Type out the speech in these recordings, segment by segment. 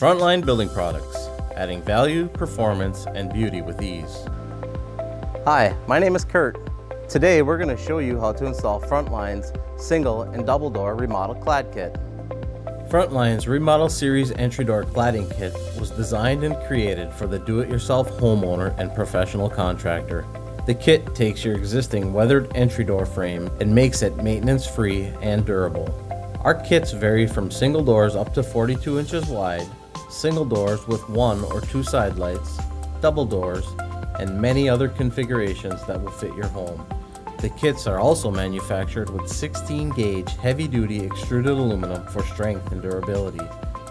FrontLine Building Products, adding value, performance, and beauty with ease. Hi, my name is Kurt. Today we're going to show you how to install FrontLine's single and double door remodel clad kit. FrontLine's Remodel Series entry door cladding kit was designed and created for the do-it-yourself homeowner and professional contractor. The kit takes your existing weathered entry door frame and makes it maintenance-free and durable. Our kits vary from single doors up to 42 inches wide, single doors with 1 or 2 side lights, double doors, and many other configurations that will fit your home. The kits are also manufactured with 16-gauge heavy-duty extruded aluminum for strength and durability,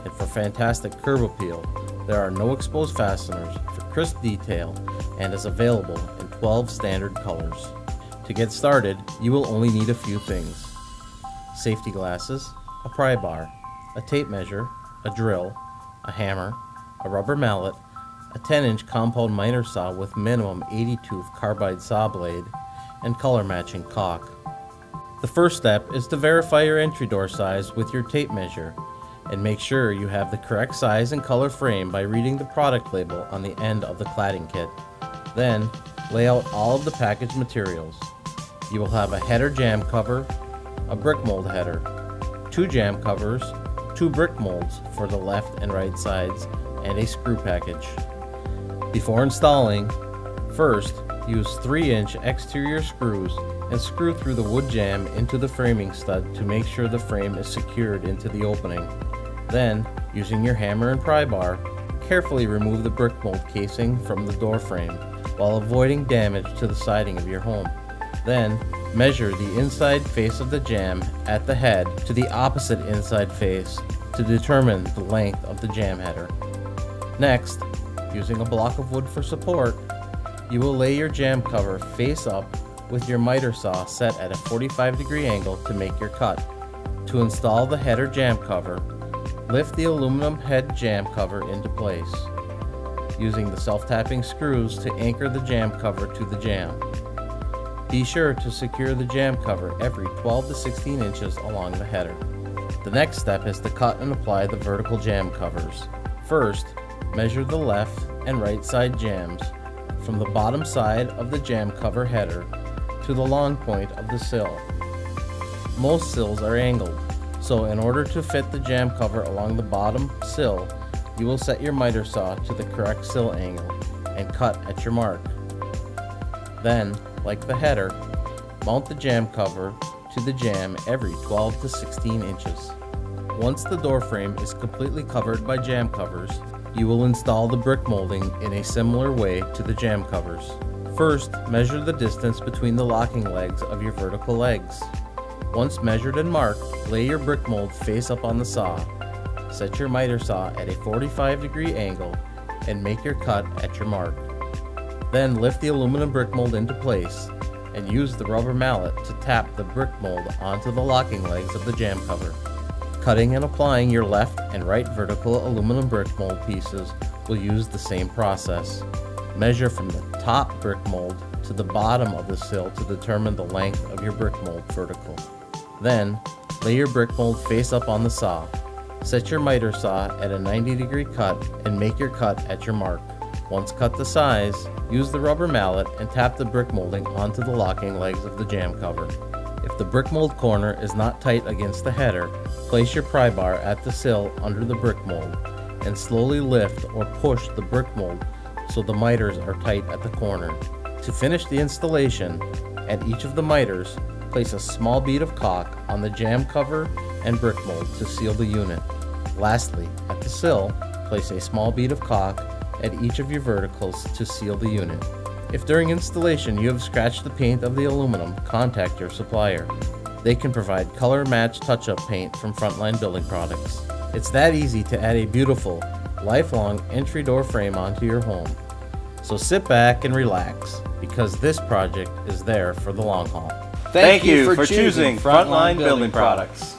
and for fantastic curb appeal. There are no exposed fasteners for crisp detail and is available in 12 standard colors. To get started, you will only need a few things: safety glasses, a pry bar, a tape measure, a drill, a hammer, a rubber mallet, a 10-inch compound miter saw with minimum 80-tooth carbide saw blade, and color matching caulk. The first step is to verify your entry door size with your tape measure and make sure you have the correct size and color frame by reading the product label on the end of the cladding kit. Then, lay out all of the packaged materials. You will have a header jamb cover, a brick mold header, 2 jamb covers, 2 brick molds for the left and right sides, and a screw package. Before installing, first use 3-inch exterior screws and screw through the wood jamb into the framing stud to make sure the frame is secured into the opening. Then, using your hammer and pry bar, carefully remove the brick mold casing from the door frame while avoiding damage to the siding of your home. Then, measure the inside face of the jamb at the head to the opposite inside face to determine the length of the jamb header. Next, using a block of wood for support, you will lay your jamb cover face up with your miter saw set at a 45-degree angle to make your cut. To install the header jamb cover, lift the aluminum head jamb cover into place, using the self-tapping screws to anchor the jamb cover to the jamb. Be sure to secure the jamb cover every 12 to 16 inches along the header. The next step is to cut and apply the vertical jamb covers. First, measure the left and right side jambs from the bottom side of the jamb cover header to the long point of the sill. Most sills are angled, so in order to fit the jamb cover along the bottom sill, you will set your miter saw to the correct sill angle and cut at your mark. Then, like the header, mount the jamb cover to the jamb every 12 to 16 inches. Once the door frame is completely covered by jamb covers, you will install the brick molding in a similar way to the jamb covers. First, measure the distance between the locking legs of your vertical legs. Once measured and marked, lay your brick mold face up on the saw. Set your miter saw at a 45-degree angle and make your cut at your mark. Then lift the aluminum brick mold into place and use the rubber mallet to tap the brick mold onto the locking legs of the jamb cover. Cutting and applying your left and right vertical aluminum brick mold pieces will use the same process. Measure from the top brick mold to the bottom of the sill to determine the length of your brick mold vertical. Then, lay your brick mold face up on the saw. Set your miter saw at a 90-degree cut and make your cut at your mark. Once cut to size, use the rubber mallet and tap the brick molding onto the locking legs of the jamb cover. If the brick mold corner is not tight against the header, place your pry bar at the sill under the brick mold and slowly lift or push the brick mold so the miters are tight at the corner. To finish the installation, at each of the miters, place a small bead of caulk on the jamb cover and brick mold to seal the unit. Lastly, at the sill, place a small bead of caulk at each of your verticals to seal the unit. If during installation you have scratched the paint of the aluminum, contact your supplier. They can provide color match touch-up paint from FrontLine Building Products. It's that easy to add a beautiful, lifelong entry door frame onto your home. So sit back and relax, because this project is there for the long haul. Thank you for choosing FrontLine Building Products.